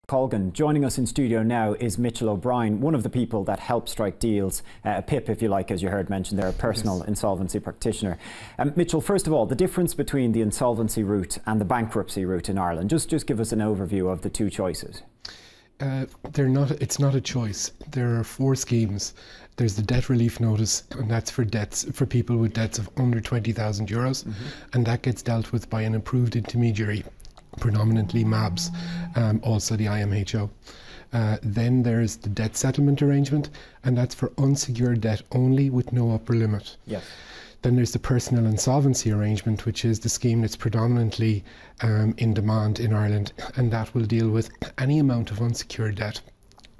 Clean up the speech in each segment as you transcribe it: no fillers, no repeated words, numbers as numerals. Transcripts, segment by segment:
Colgan. Joining us in studio now is Mitchell O'Brien, one of the people that help strike deals, a PIP if you like, as you heard mentioned there, a Personal Insolvency Practitioner. Mitchell, first of all, the difference between the insolvency route and the bankruptcy route in Ireland, just give us an overview of the two choices. It's not a choice. There are four schemes. There's the debt relief notice, and that's for debts for people with debts of under €20,000, and that gets dealt with by an approved intermediary, predominantly MABs, also the IMHO. Then there's the debt settlement arrangement, and that's for unsecured debt only with no upper limit. Yes. Then there's the personal insolvency arrangement, which is the scheme that's predominantly in demand in Ireland, and that will deal with any amount of unsecured debt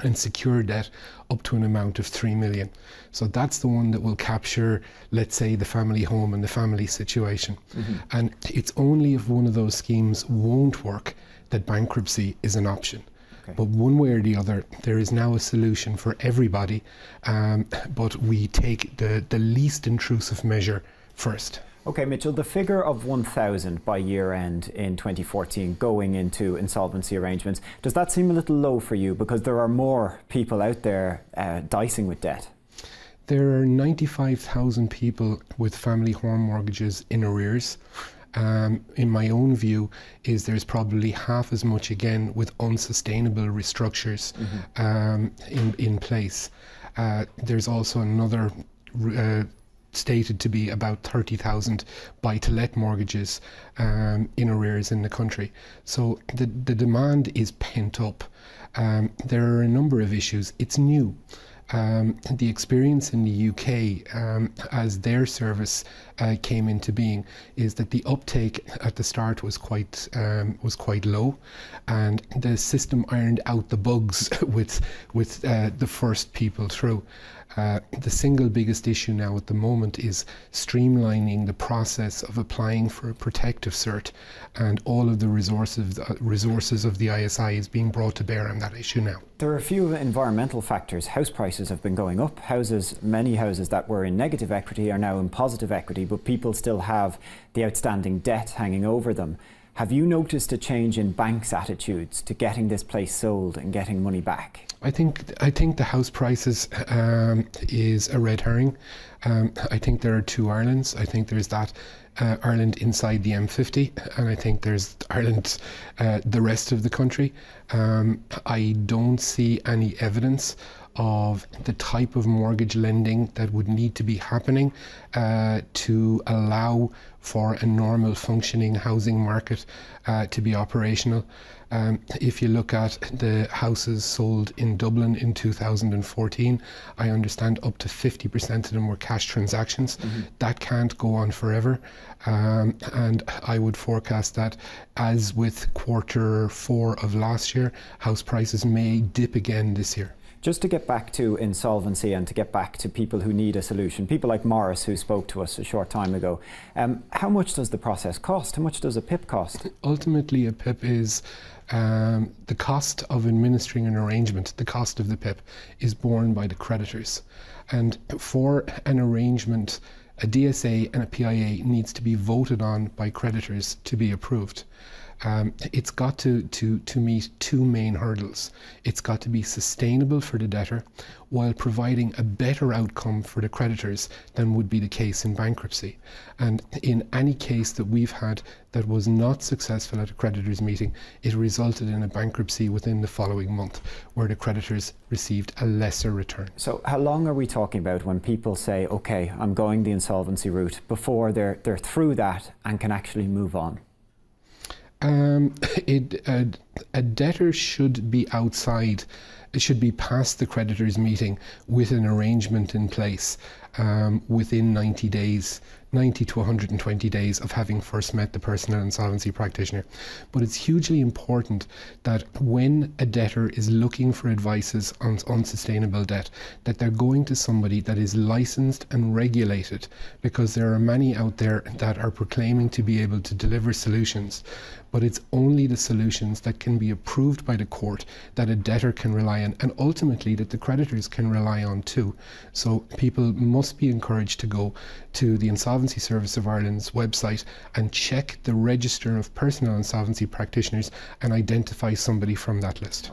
and secure debt up to an amount of 3 million. So that's the one that will capture, let's say, the family home and the family situation. And it's only if one of those schemes won't work that bankruptcy is an option. Okay. But one way or the other, there is now a solution for everybody, but we take the least intrusive measure first. Okay, Mitchell, the figure of 1,000 by year end in 2014 going into insolvency arrangements, does that seem a little low for you because there are more people out there dicing with debt? There are 95,000 people with family home mortgages in arrears. In my own view, there's probably half as much again with unsustainable restructures in place. There's also another stated to be about 30,000 buy-to-let mortgages in arrears in the country. So the demand is pent up. There are a number of issues. It's new. The experience in the UK as their service came into being is that the uptake at the start was quite low, and the system ironed out the bugs with the first people through. The single biggest issue now at the moment is streamlining the process of applying for a protective cert, and all of the resources of the ISI is being brought to bear on that issue now. There are a few environmental factors. House prices have been going up. Many houses that were in negative equity are now in positive equity, but people still have the outstanding debt hanging over them. Have you noticed a change in banks' attitudes to getting this place sold and getting money back? I think the house prices is a red herring. I think there are two Irelands. I think there's that Ireland inside the M50, and I think there's Ireland, the rest of the country. I don't see any evidence of the type of mortgage lending that would need to be happening to allow for a normal functioning housing market to be operational. If you look at the houses sold in Dublin in 2014, I understand up to 50% of them were cash transactions. That can't go on forever, and I would forecast that, as with Q4 of last year, house prices may dip again this year. Just to get back to insolvency and to get back to people who need a solution, people like Morris who spoke to us a short time ago, how much does the process cost? How much does a PIP cost? Ultimately, a PIP is the cost of administering an arrangement. The cost of the PIP is borne by the creditors. And for an arrangement, a DSA and a PIA needs to be voted on by creditors to be approved. It's got to meet two main hurdles. It's got to be sustainable for the debtor while providing a better outcome for the creditors than would be the case in bankruptcy. And in any case that we've had that was not successful at a creditors meeting, it resulted in a bankruptcy within the following month, where the creditors received a lesser return. So how long are we talking about when people say, okay, I'm going the insolvency route, before they're through that and can actually move on? A debtor should be outside, it should be past the creditors meeting with an arrangement in place within 90 to 120 days of having first met the personal insolvency practitioner. But it's hugely important that when a debtor is looking for advices on unsustainable debt, that they're going to somebody that is licensed and regulated, because there are many out there that are proclaiming to be able to deliver solutions, but it's only the solutions that can be approved by the court that a debtor can rely on, and ultimately that the creditors can rely on too. So people must must be encouraged to go to the Insolvency Service of Ireland's website and check the register of personal insolvency practitioners and identify somebody from that list.